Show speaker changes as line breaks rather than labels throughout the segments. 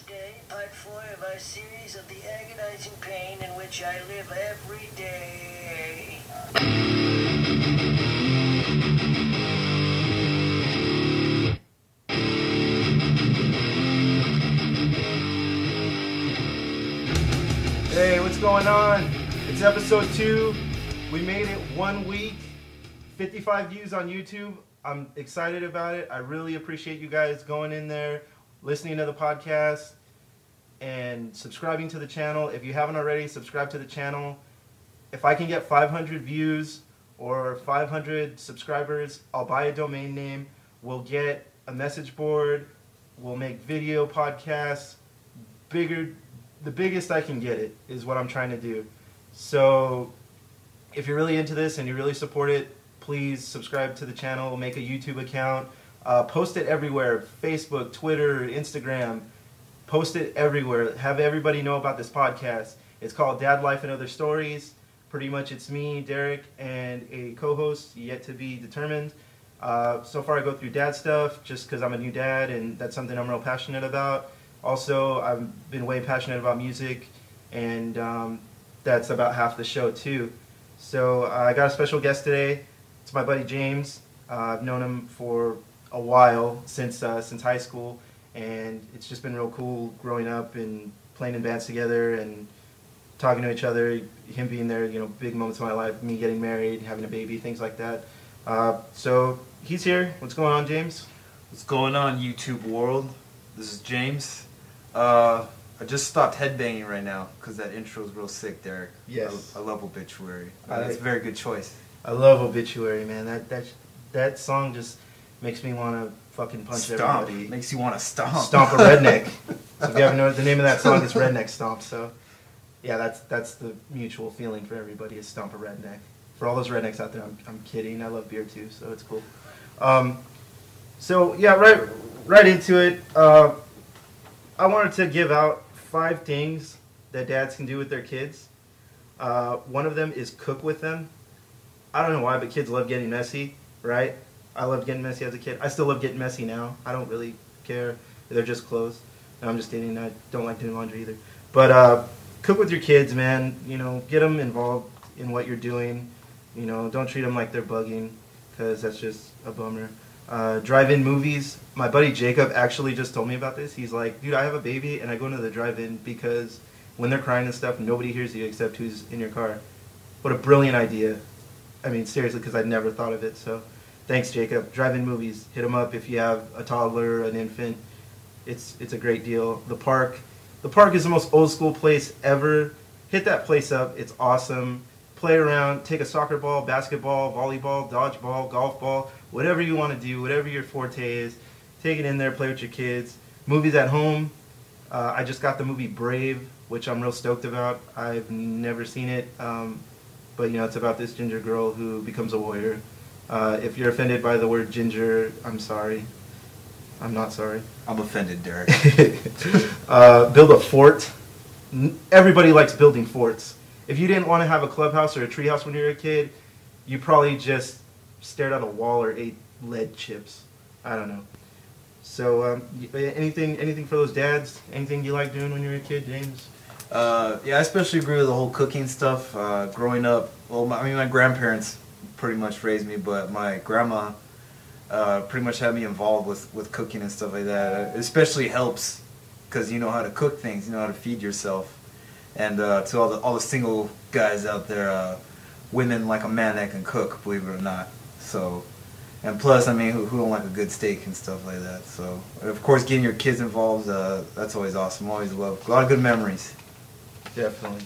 Day, part 4 of our series of the agonizing pain in which I live every day.
Hey, what's going on? It's episode 2. We made it 1 week, 55 views on YouTube. I'm excited about it. I really appreciate you guys going in there, listening to the podcast, and subscribing to the channel. If you haven't already, subscribe to the channel. If I can get 500 views or 500 subscribers, I'll buy a domain name. We'll get a message board. We'll make video podcasts. The biggest I can get it is what I'm trying to do. So if you're really into this and you really support it, please subscribe to the channel, make a YouTube account, post it everywhere, Facebook, Twitter, Instagram, post it everywhere. Have everybody know about this podcast. It's called Dadlife and Other Stories. Pretty much it's me, Derek, and a co-host yet to be determined. So far I go through dad stuff just because I'm a new dad and that's something I'm real passionate about. Also, I've been way passionate about music, and that's about half the show too. So I got a special guest today. It's my buddy James. I've known him for a while, since high school, and it's just been real cool growing up and playing in bands together and talking to each other, him being there, you know, big moments of my life, me getting married, having a baby, things like that. So he's here. What's going on, James?
What's going on, YouTube world? This is James. I just stopped headbanging right now because that intro is real sick, Derek.
Yes.
I love Obituary. That's a very good choice.
I love Obituary, man. That song just makes me want to fucking punch everybody.
Makes you want to stomp.
Stomp a redneck. So if you haven't noticed, the name of that song is Redneck Stomp. So yeah, that's the mutual feeling for everybody is stomp a redneck. For all those rednecks out there, I'm kidding. I love beer too, so it's cool. So yeah, right into it. I wanted to give out 5 things that dads can do with their kids. One of them is cook with them. I don't know why, but kids love getting messy, right? I loved getting messy as a kid. I still love getting messy now. I don't really care. They're just clothes. No, I'm just kidding. I don't like doing laundry either. But cook with your kids, man. You know, get them involved in what you're doing. You know, don't treat them like they're bugging, because that's just a bummer. Drive-in movies. My buddy Jacob actually just told me about this. He's like, dude, I have a baby and I go into the drive-in because when they're crying and stuff, nobody hears you except who's in your car. What a brilliant idea. I mean, seriously, because I'd never thought of it. So thanks, Jacob. Drive-in movies. Hit them up if you have a toddler, an infant. It's a great deal. The park. The park is the most old-school place ever. Hit that place up. It's awesome. Play around. Take a soccer ball, basketball, volleyball, dodgeball, golf ball, whatever you want to do, whatever your forte is. Take it in there, play with your kids. Movies at home. I just got the movie Brave, which I'm real stoked about. I've never seen it, but you know, it's about this ginger girl who becomes a warrior. If you're offended by the word ginger, I'm sorry. I'm not sorry.
I'm offended, Derek.
Build a fort. Everybody likes building forts. If you didn't want to have a clubhouse or a treehouse when you were a kid, you probably just stared at a wall or ate lead chips. I don't know. So anything for those dads? Anything you like doing when you were a kid, James?
Yeah, I especially agree with the whole cooking stuff. Growing up, well, my grandparents pretty much raised me, but my grandma pretty much had me involved with cooking and stuff like that. It especially helps because you know how to cook things, you know how to feed yourself. And to all the single guys out there, women like a man that can cook, believe it or not. So, and plus, I mean, who don't like a good steak and stuff like that? So, of course, getting your kids involved, that's always awesome. Always love a lot of good memories.
Definitely.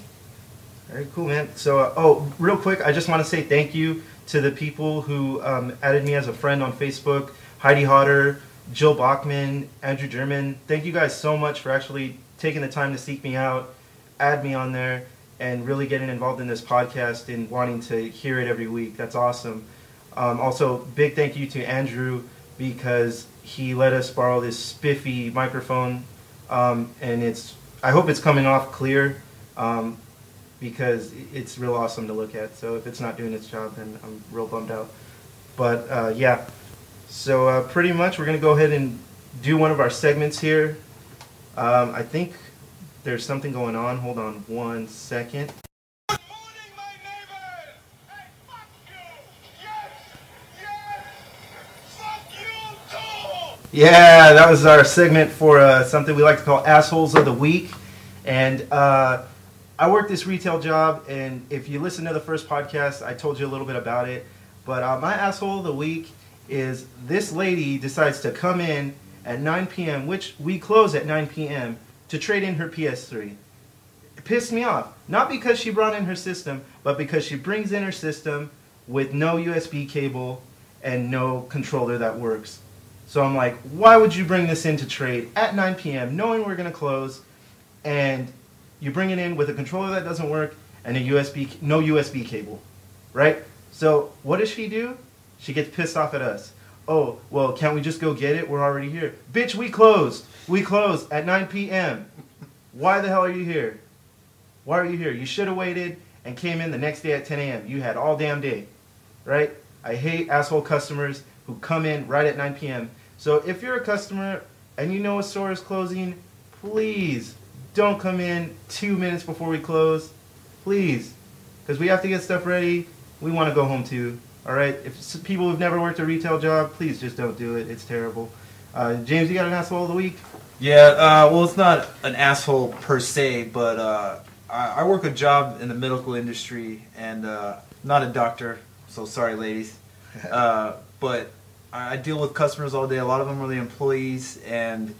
Very cool, man. So, real quick, I just want to say thank you to the people who added me as a friend on Facebook. Heidi Hodder, Jill Bachman, Andrew German. Thank you guys so much for actually taking the time to seek me out, add me on there, and really getting involved in this podcast and wanting to hear it every week. That's awesome. Also, big thank you to Andrew because he let us borrow this spiffy microphone, and I hope it's coming off clear because it's real awesome to look at. So if it's not doing its job, then I'm real bummed out. But yeah, so pretty much we're going to go ahead and do one of our segments here. I think there's something going on. Hold on 1 second.
Good morning, my neighbors! Hey, fuck you! Yes! Fuck you too!
Yeah, that was our segment for something we like to call Assholes of the Week. And I work this retail job, and if you listen to the first podcast, I told you a little bit about it. But my asshole of the week is this lady decides to come in at 9 p.m., which we close at 9 p.m., to trade in her PS3. It pissed me off. Not because she brought in her system, but because she brings in her system with no USB cable and no controller that works. So I'm like, why would you bring this in to trade at 9 p.m., knowing we're going to close, and you bring it in with a controller that doesn't work and no USB cable, right? So what does she do? She gets pissed off at us. Oh, well, can't we just go get it? We're already here. Bitch, we closed. We closed at 9 p.m. Why the hell are you here? Why are you here? You should have waited and came in the next day at 10 a.m. You had all damn day, right? I hate asshole customers who come in right at 9 p.m. So if you're a customer and you know a store is closing, please don't come in 2 minutes before we close. Please. Because we have to get stuff ready. We want to go home too. All right? If people who've never worked a retail job, please just don't do it. It's terrible. James, you got an asshole of the week?
Yeah, well, it's not an asshole per se, but I work a job in the medical industry, and not a doctor, so sorry, ladies. But I deal with customers all day. A lot of them are the employees, and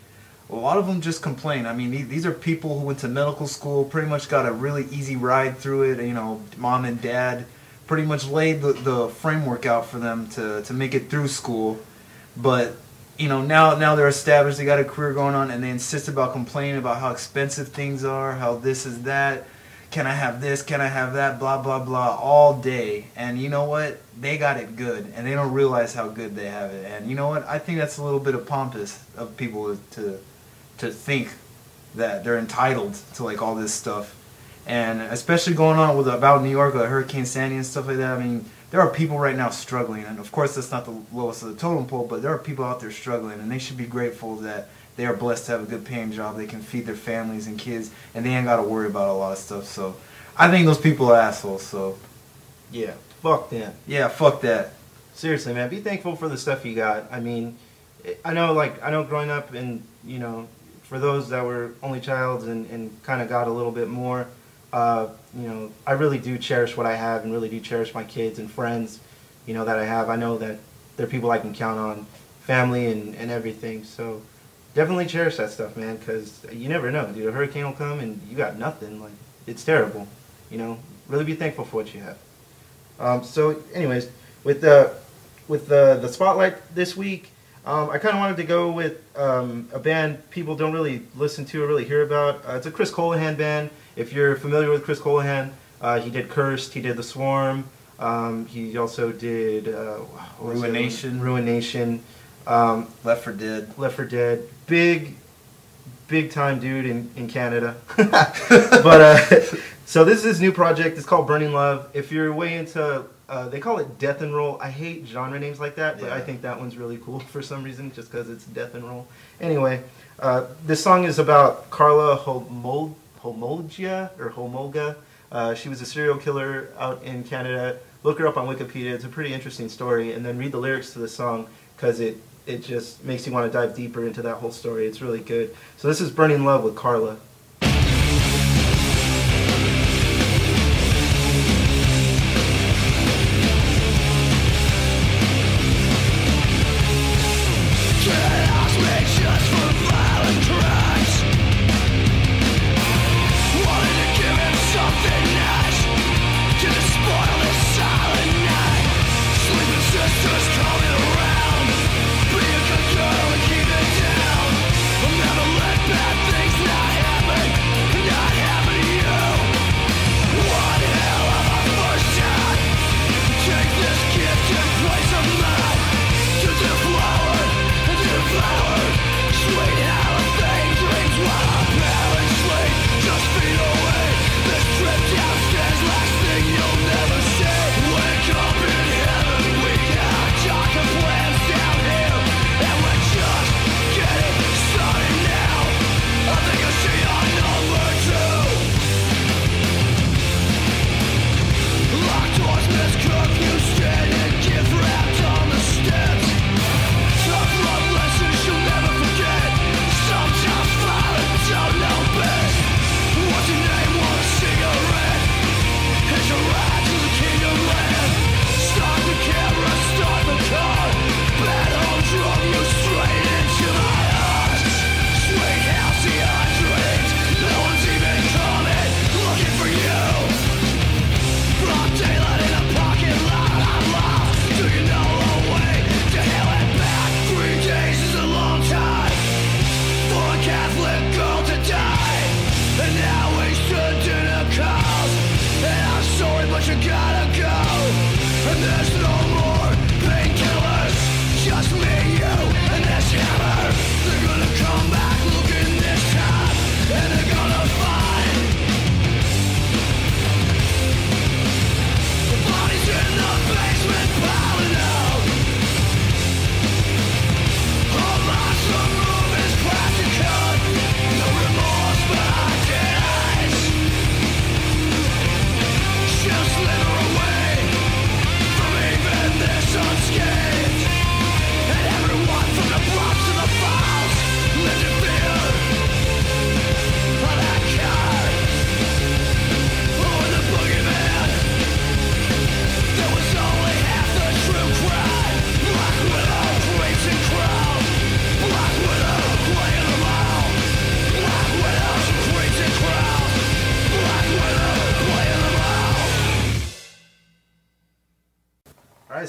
a lot of them just complain. I mean, these are people who went to medical school, pretty much got a really easy ride through it. You know, mom and dad pretty much laid the framework out for them to make it through school. But, you know, now they're established, they got a career going on, and they insist about complaining about how expensive things are, how this is that, can I have this, can I have that, blah, blah, blah, all day. And you know what? They got it good, and they don't realize how good they have it. And you know what? I think that's a little bit of pompous of people to think that they're entitled to like all this stuff. And especially going on about New York, like Hurricane Sandy and stuff like that. I mean, there are people right now struggling, and of course that's not the lowest of the totem pole, but there are people out there struggling, and they should be grateful that they are blessed to have a good paying job. They can feed their families and kids, and they ain't got to worry about a lot of stuff. So I think those people are assholes. So
yeah, fuck them.
Yeah, fuck that.
Seriously, man, be thankful for the stuff you got. I mean, I know growing up, and you know, for those that were only childs and kind of got a little bit more, you know, I really do cherish what I have, and really do cherish my kids and friends, you know, that I have. I know that they're people I can count on, family and everything. So definitely cherish that stuff, man, because you never know, dude. A hurricane will come and you got nothing. Like, it's terrible, you know. Really be thankful for what you have. So, anyways, with the spotlight this week, I kind of wanted to go with a band people don't really listen to or really hear about. It's a Chris Colohan band. If you're familiar with Chris Colohan, he did Cursed, he did The Swarm, he also did
Ruination. Left 4 Dead.
Left 4 Dead. Big time dude in Canada. But so this is his new project. It's called Burning Love. If you're way into they call it death and roll. I hate genre names like that, but yeah. I think that one's really cool for some reason, just because it's death and roll. Anyway, this song is about Carla Homolga. She was a serial killer out in Canada. Look her up on Wikipedia. It's a pretty interesting story. And then read the lyrics to the song, because it just makes you want to dive deeper into that whole story. It's really good. So this is Burning Love with Carla.
Never let bad things not happen.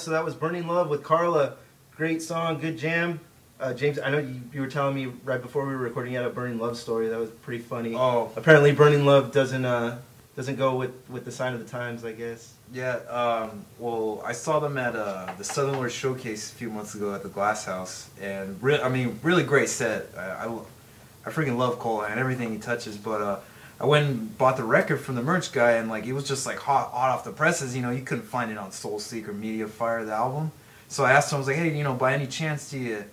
so that was Burning Love with Carla. Great song, good jam. James, I know you were telling me right before we were recording you had a Burning Love story. That was pretty funny.
Oh.
Apparently Burning Love doesn't go with the sign of the times, I guess.
Yeah, well, I saw them at the Southern Lord Showcase a few months ago at the Glass House, and really great set. I freaking love Cole and everything he touches, but I went and bought the record from the merch guy, and like it was just like hot off the presses. You know, you couldn't find it on Soulseek or Media Fire, the album. So I asked him, I was like, hey, you know, by any chance do you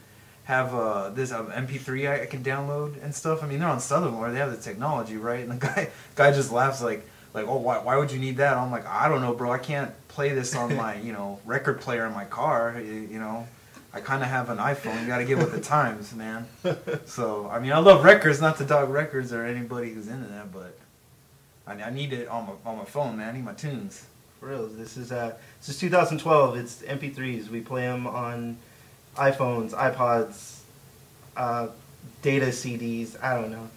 have this MP3 I can download and stuff? I mean, they're on Southern Lord, they have the technology, right? And the guy just laughs like, oh, why would you need that? I'm like, I don't know, bro. I can't play this on my, you know, record player in my car. You know, I kind of have an iPhone. You got to get with the times, man. So, I mean, I love records, not to dog records or anybody who's into that, but I need it on my phone, man. I need my tunes.
For real, this is 2012. It's MP3s. We play them on iPhones, iPods, data CDs. I don't know.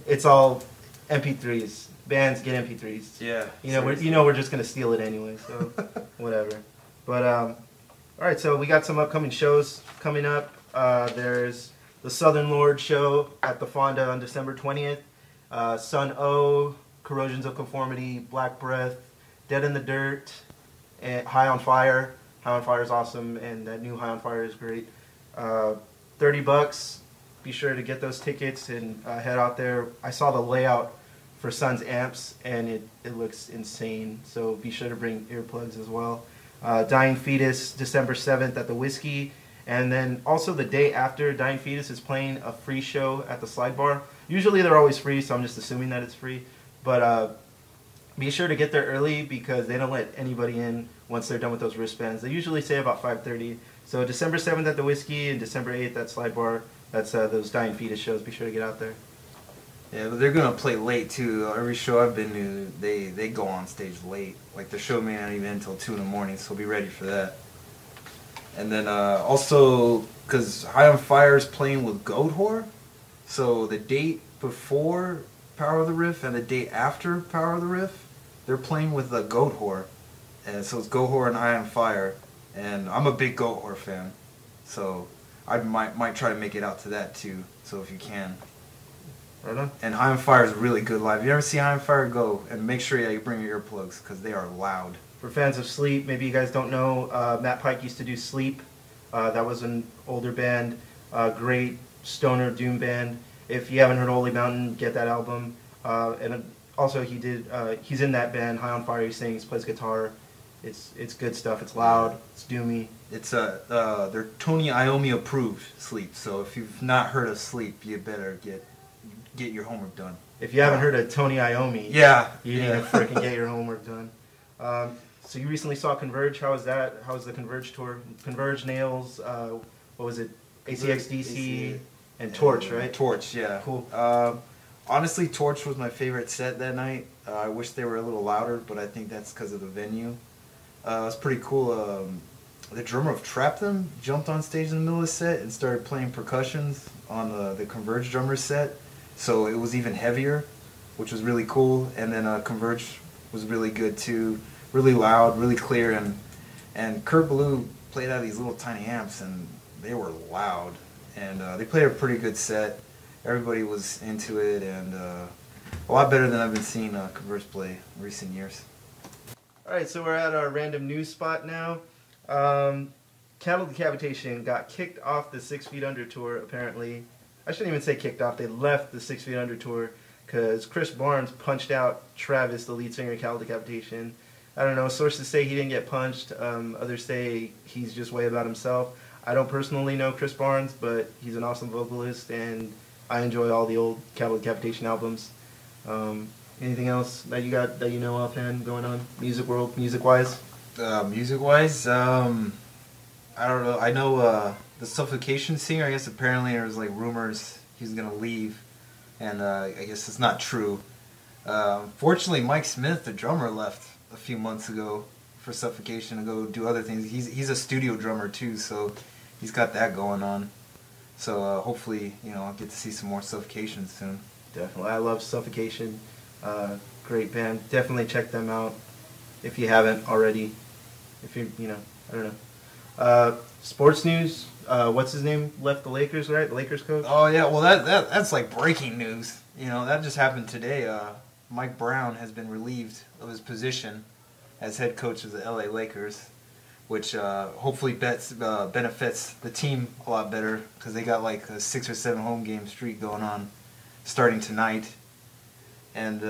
It's all MP3s. Bands get MP3s.
Yeah.
We're just gonna steal it anyway, so whatever. But all right, so we got some upcoming shows coming up. There's the Southern Lord show at the Fonda on December 20th. Sun O, Corrosions of Conformity, Black Breath, Dead in the Dirt, and High on Fire. High on Fire is awesome, and that new High on Fire is great. $30. Be sure to get those tickets and head out there. I saw the layout for Sun's amps, and it looks insane, so be sure to bring earplugs as well. Dying Fetus, December 7th at the Whiskey, and then also the day after, Dying Fetus is playing a free show at the Slide Bar. Usually they're always free, so I'm just assuming that it's free, but be sure to get there early because they don't let anybody in once they're done with those wristbands. They usually say about 5:30, so December 7th at the Whiskey and December 8th at Slide Bar. That's those Dying Fetus shows. Be sure to get out there.
Yeah, but they're gonna play late too. Every show I've been to, they go on stage late. Like the show may not even end until 2 in the morning, so be ready for that. And then also, because High on Fire is playing with Goat Whore, so the date before Power of the Riff and the date after Power of the Riff, they're playing with the Goat Whore, and so it's Goat Whore and High on Fire. And I'm a big Goat Whore fan, so I might try to make it out to that too. So if you can.
Right on.
And High on Fire is really good live. You ever see High on Fire? Go and make sure you bring your earplugs because they are loud.
For fans of Sleep, maybe you guys don't know, Matt Pike used to do Sleep. That was an older band, great stoner doom band. If you haven't heard Holy Mountain, get that album. And also he's in that band, High on Fire. He sings, plays guitar. It's good stuff. It's loud. It's doomy.
It's they're Tony Iommi approved Sleep. So if you've not heard of Sleep, you better get your homework done.
If you haven't heard of Tony Iommi, you need to freaking get your homework done. So you recently saw Converge. How was that? How was the Converge tour? Converge, Nails, what was it? ACXDC and Torch, right?
Torch, yeah.
Cool.
Honestly, Torch was my favorite set that night. I wish they were a little louder, but I think that's because of the venue. It was pretty cool. The drummer of Trap Them jumped on stage in the middle of the set and started playing percussions on the Converge drummer set. So it was even heavier, which was really cool. And then Converge was really good too, really loud, really clear. And Kurt Ballou played out of these little tiny amps, and they were loud. And they played a pretty good set. Everybody was into it, and a lot better than I've been seeing Converge play in recent years.
All right, so we're at our random news spot now. Cattle Decapitation got kicked off the 6 Feet Under tour, apparently. I shouldn't even say kicked off. They left the 6 Feet Under tour because Chris Barnes punched out Travis, the lead singer of Cattle Decapitation. I don't know. Sources say he didn't get punched. Others say he's just way about himself. I don't personally know Chris Barnes, but he's an awesome vocalist, and I enjoy all the old Cattle Decapitation albums. Anything else that you got that you know offhand going on music-wise?
Music-wise, I don't know. I know the Suffocation singer. I guess apparently there was like rumors he was gonna leave, and I guess it's not true. Fortunately, Mike Smith, the drummer, left a few months ago for Suffocation to go do other things. He's a studio drummer too, so he's got that going on. So hopefully, I'll get to see some more Suffocation soon.
Definitely, I love Suffocation. Great band. Definitely check them out if you haven't already. If you, I don't know. Sports news. What's his name? Left the Lakers, right? The Lakers coach.
Oh yeah, well that's like breaking news. You know, that just happened today. Mike Brown has been relieved of his position as head coach of the LA Lakers, which hopefully benefits the team a lot better because they got like a 6 or 7 home game streak going on starting tonight. And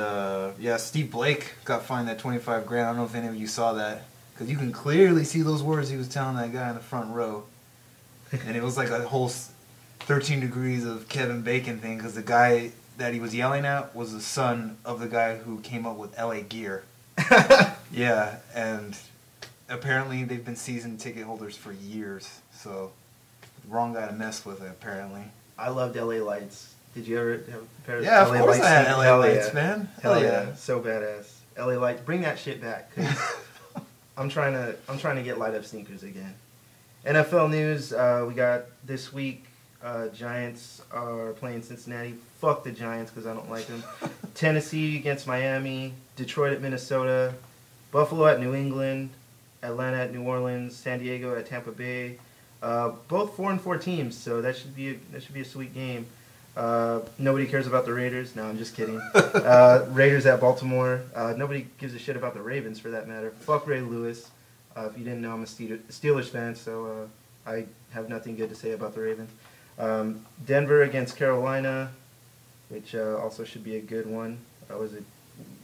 yeah, Steve Blake got fined that $25,000. I don't know if any of you saw that, because you can clearly see those words he was telling that guy in the front row. And it was like a whole 13 degrees of Kevin Bacon thing, because the guy that he was yelling at was the son of the guy who came up with LA Gear. Yeah, and apparently they've been season ticket holders for years, so wrong guy to mess with, apparently.
I loved LA Lights. Did you ever have a pair of
Yeah,
LA
of course
Lights?
I had
Hell
LA Lights,
yeah.
man.
Hell yeah, so badass. LA Lights, bring that shit back. 'Cause I'm trying to get light up sneakers again. NFL news, we got this week. Giants are playing Cincinnati. Fuck the Giants because I don't like them. Tennessee against Miami. Detroit at Minnesota. Buffalo at New England. Atlanta at New Orleans. San Diego at Tampa Bay. Both 4-4 teams, so that should be a sweet game. Nobody cares about the Raiders. No, I'm just kidding. Raiders at Baltimore. Nobody gives a shit about the Ravens for that matter. Fuck Ray Lewis. If you didn't know, I'm a Steelers fan, so I have nothing good to say about the Ravens. Denver against Carolina, which also should be a good one.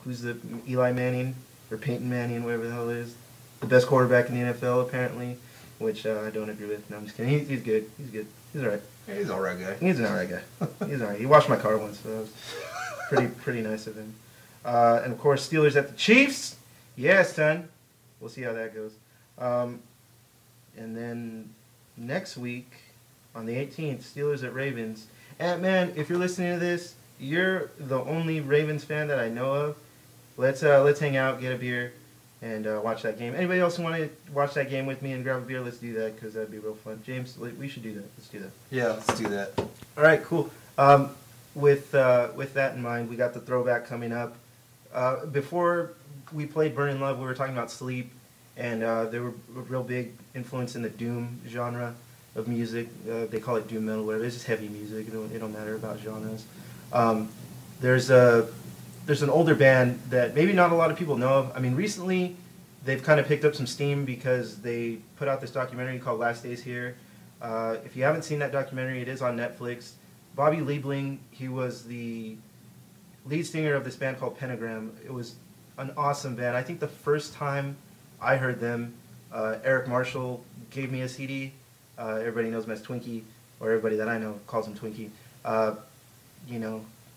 Who's the Eli Manning or Peyton Manning, whatever the hell it is, the best quarterback in the NFL apparently, which I don't agree with. No, I'm just kidding. He's good. He's good. He's alright.
Yeah, he's an alright guy.
He's an alright guy. He's alright. He washed my car once, so that was pretty nice of him. And of course, Steelers at the Chiefs. Yeah, son. We'll see how that goes. And then next week on the 18th, Steelers at Ravens. And man, if you're listening to this, you're the only Ravens fan that I know of. Let's hang out, get a beer, and watch that game. Anybody else want to watch that game with me and grab a beer? Let's do that because that'd be real fun. James, we should do that. Let's do that.
Yeah, let's do that.
All right, cool. With that in mind, we got the throwback coming up. Before we played Burn in Love, we were talking about sleep, and they were a real big influence in the doom genre of music. They call it doom metal, whatever. It's just heavy music. It don't matter about genres. There's an older band that maybe not a lot of people know of. I mean, recently they've kind of picked up some steam because they put out this documentary called Last Days Here. If you haven't seen that documentary, it is on Netflix. Bobby Liebling, he was the lead singer of this band called Pentagram. It was an awesome band. I think the first time I heard them, Eric Marshall gave me a CD. Everybody knows him as Twinkie, or everybody that I know calls him Twinkie.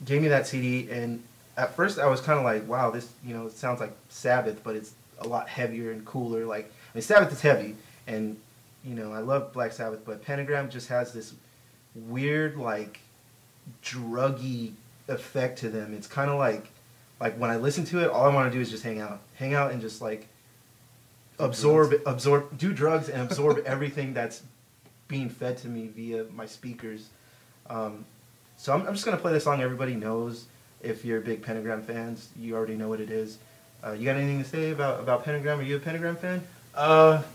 Gave me that CD, and at first I was kind of like, wow, this, it sounds like Sabbath, but it's a lot heavier and cooler. Sabbath is heavy, and, I love Black Sabbath, but Pentagram just has this weird, druggy effect to them. It's kind of like when I listen to it, all I want to do is just hang out and just, do drugs and absorb everything that's being fed to me via my speakers. So I'm just going to play this song everybody knows. If you're big Pentagram fans, you already know what it is. You got anything to say about Pentagram? Are you a Pentagram fan?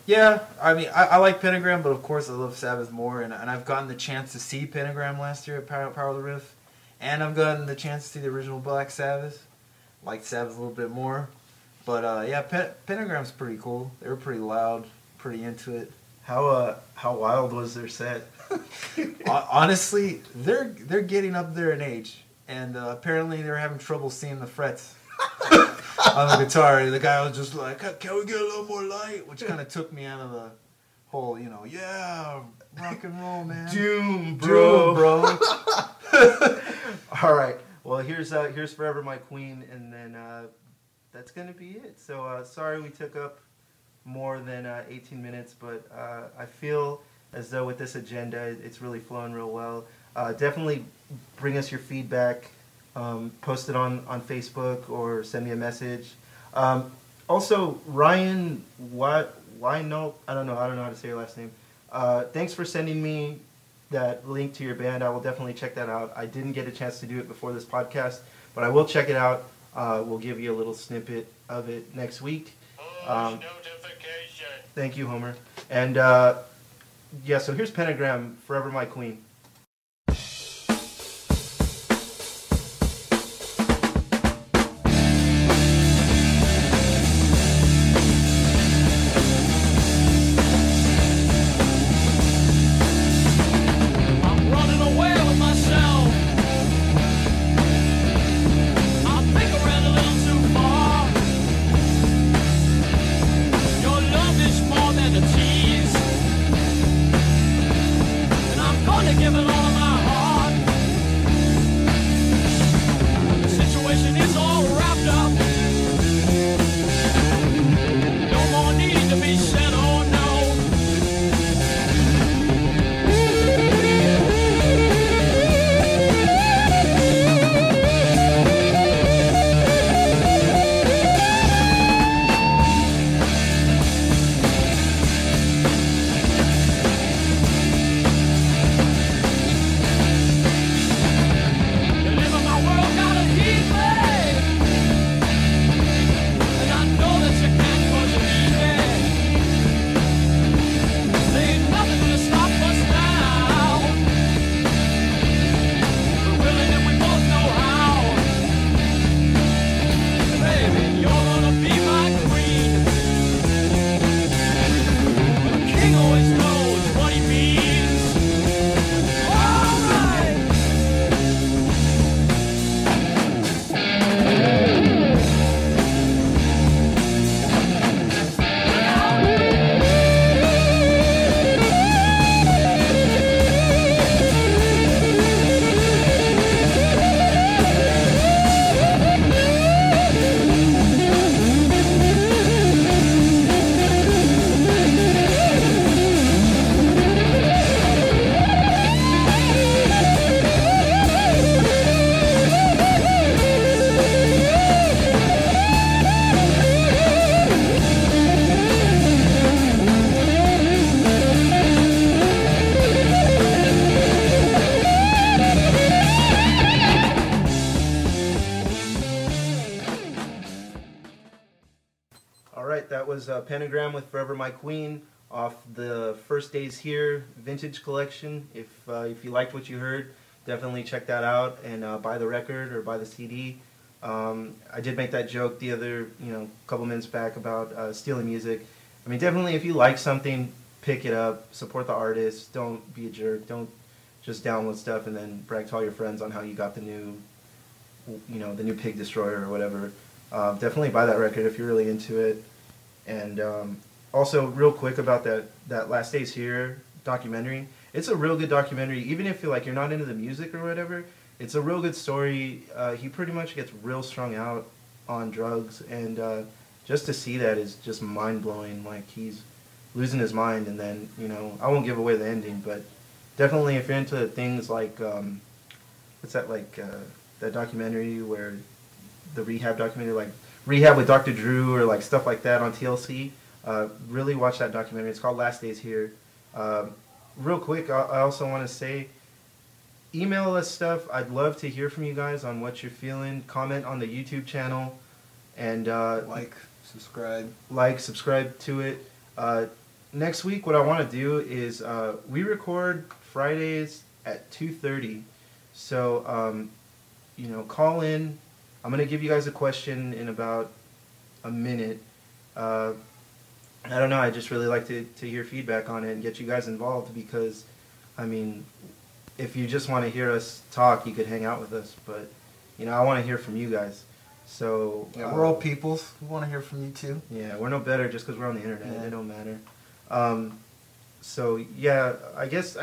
Yeah. I mean, I like Pentagram, but of course I love Sabbath more. And I've gotten the chance to see Pentagram last year at Power of the Riff. And I've gotten the chance to see the original Black Sabbath. Liked Sabbath a little bit more. But yeah, Pentagram's pretty cool. They were pretty loud, pretty into it.
How wild was their set?
Honestly, they're getting up there in age. And apparently they're having trouble seeing the frets on the guitar. The guy was just like, can we get a little more light? Which kind of took me out of the whole, yeah, rock and roll, man.
Doom, bro.
Doom, bro.
All right. Well, here's Forever My Queen, and then that's going to be it. So sorry we took up more than 18 minutes, but I feel as though with this agenda, it's really flowing real well. Definitely bring us your feedback. Post it on Facebook or send me a message. Also, Ryan, why no? I don't know how to say your last name. Thanks for sending me that link to your band. I will definitely check that out. I didn't get a chance to do it before this podcast, but I will check it out. We'll give you a little snippet of it next week.
Notification.
Thank you, Homer. And yeah, so here's Pentagram, Forever My Queen.
Give it all of my heart. The situation is all wrapped up. No more need to be said, oh no.
That was Pentagram with Forever My Queen off the First Days Here vintage collection. If you liked what you heard, definitely check that out and buy the record or buy the CD. I did make that joke the other, couple minutes back about stealing music. I mean, definitely if you like something, pick it up, support the artist. Don't be a jerk. Don't just download stuff and then brag to all your friends on how you got the new, the new Pig Destroyer or whatever. Definitely buy that record if you're really into it. And also, real quick about that Last Days Here documentary. It's a real good documentary, even if you're not into the music or whatever. It's a real good story. He pretty much gets real strung out on drugs, and just to see that is just mind-blowing. Like, he's losing his mind, and then, I won't give away the ending, but definitely if you're into things like, what's that, that documentary where, the rehab documentary, like Rehab with Dr. Drew or like stuff like that on TLC, really watch that documentary. It's called Last Days Here. Real quick, I also want to say, email us stuff. I'd love to hear from you guys on what you're feeling. Comment on the YouTube channel, and subscribe to it. Next week, what I want to do is we record Fridays at 2:30. So call in. I'm going to give you guys a question in about a minute. I don't know, I just really like to hear feedback on it and get you guys involved because, I mean, if you just want to hear us talk, you could hang out with us. But, I want to hear from you guys. So
yeah, we're all peoples. We want to hear from you too.
Yeah, we're no better just because we're on the internet. Yeah. It don't matter. So, yeah, I guess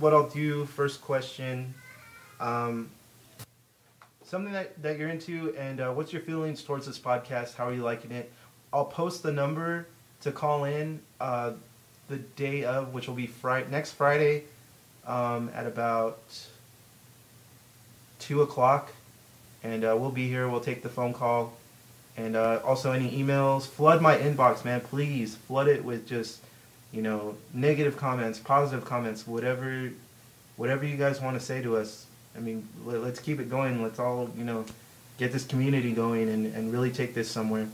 what I'll do, first question, something that you're into, and what's your feelings towards this podcast? How are you liking it? I'll post the number to call in the day of, which will be next Friday at about 2 o'clock. And we'll be here. We'll take the phone call. And also any emails. Flood my inbox, man. Please flood it with just, negative comments, positive comments, whatever you guys want to say to us. I mean, let's keep it going. Let's all, get this community going and really take this somewhere.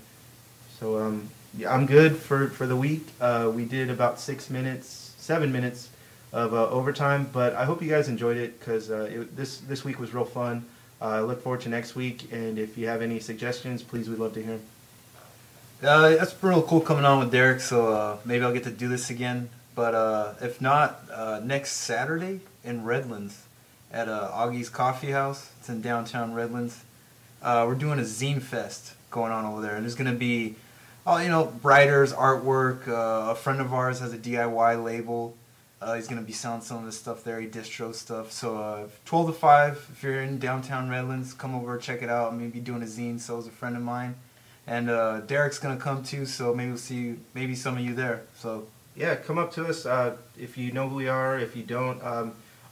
So, Yeah, I'm good for the week. We did about 7 minutes of overtime, but I hope you guys enjoyed it because this week was real fun. I look forward to next week, and if you have any suggestions, please, we'd love to hear them.
That's real cool coming on with Derek, so maybe I'll get to do this again. But if not, next Saturday in Redlands at Augie's Coffee House. It's in downtown Redlands. We're doing a zine fest going on over there, and there's going to be, writers, artwork. A friend of ours has a DIY label. He's going to be selling some of his stuff there. He distros stuff. So 12 to 5, if you're in downtown Redlands, come over, check it out. Maybe doing a zine, so is a friend of mine. And Derek's going to come too, so maybe we'll see maybe some of you there. So
yeah, come up to us if you know who we are. If you don't,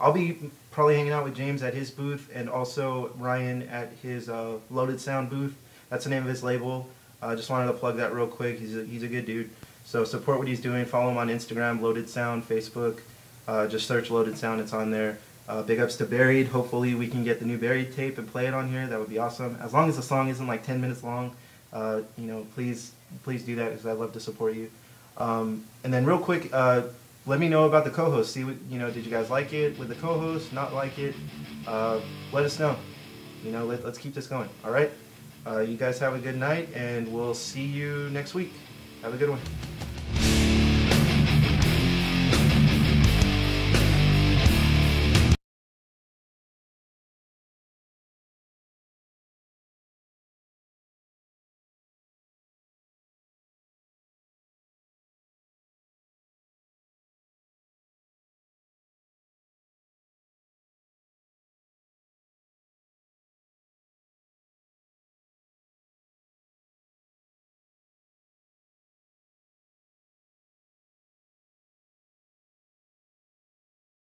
I'll be probably hanging out with James at his booth, and also Ryan at his Loaded Sound booth. That's the name of his label. Just wanted to plug that real quick. He's a good dude. So support what he's doing. Follow him on Instagram, Loaded Sound, Facebook. Just search Loaded Sound. It's on there. Big ups to Buried. Hopefully we can get the new Buried tape and play it on here. That would be awesome. As long as the song isn't like 10 minutes long, please do that because I'd love to support you. And then real quick, let me know about the co-host. See what, did you guys like it with the co-host? Not like it? Let us know. Let's keep this going. All right. You guys have a good night, and we'll see you next week. Have a good one.